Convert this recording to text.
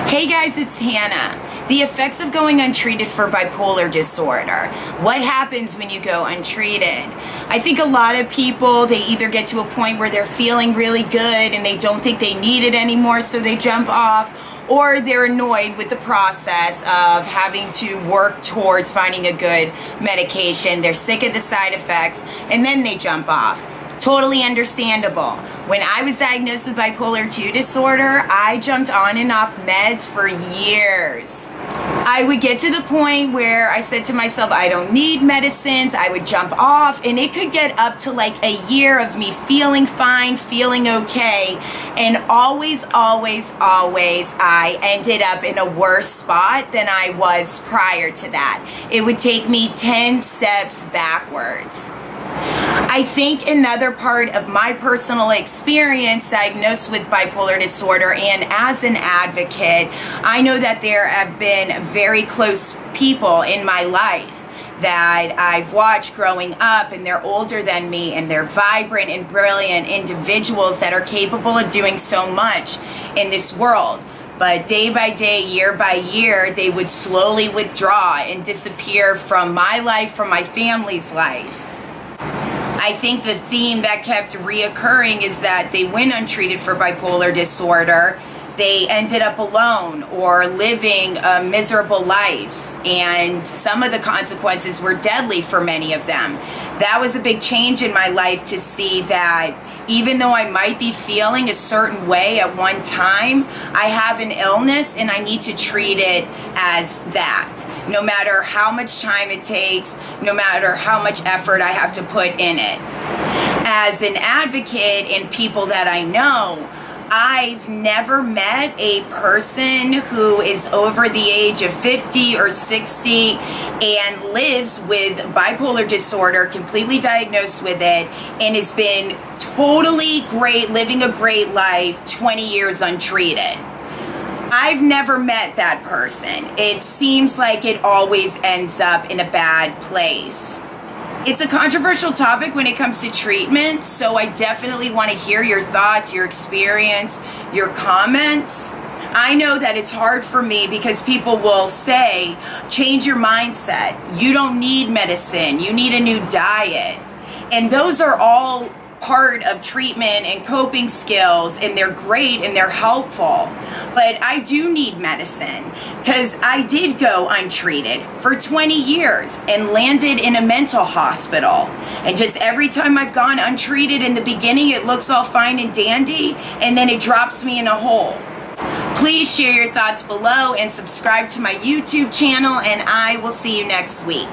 Hey guys, it's Hannah. The effects of going untreated for bipolar disorder. What happens when you go untreated? I think a lot of people, they either get to a point where they're feeling really good and they don't think they need it anymore, so they jump off, or they're annoyed with the process of having to work towards finding a good medication. They're sick of the side effects, and then they jump off. Totally understandable. When I was diagnosed with bipolar 2 disorder, I jumped on and off meds for years. I would get to the point where I said to myself, I don't need medicines. I would jump off, and it could get up to like a year of me feeling fine, feeling okay, and always, I ended up in a worse spot than I was prior to that. It would take me 10 steps backwards. I think another part of my personal experience diagnosed with bipolar disorder, and as an advocate, I know that there have been very close people in my life that I've watched growing up, and they're older than me, and they're vibrant and brilliant individuals that are capable of doing so much in this world. But day by day, year by year, they would slowly withdraw and disappear from my life, from my family's life. I think the theme that kept reoccurring is that they went untreated for bipolar disorder. They ended up alone or living miserable lives, and some of the consequences were deadly for many of them. That was a big change in my life, to see that even though I might be feeling a certain way at one time, I have an illness and I need to treat it as that. No matter how much time it takes, no matter how much effort I have to put in it. As an advocate and people that I know, I've never met a person who is over the age of 50 or 60 and lives with bipolar disorder, completely diagnosed with it, and has been totally great, living a great life, 20 years untreated. I've never met that person. It seems like it always ends up in a bad place. It's a controversial topic when it comes to treatment, so I definitely want to hear your thoughts, your experience, your comments. I know that it's hard for me because people will say, change your mindset. You don't need medicine. You need a new diet. And those are all part of treatment and coping skills, and they're great and they're helpful. But I do need medicine because I did go untreated for 20 years and landed in a mental hospital. And just every time I've gone untreated, in the beginning it looks all fine and dandy, and then it drops me in a hole. Please share your thoughts below and subscribe to my YouTube channel, and I will see you next week.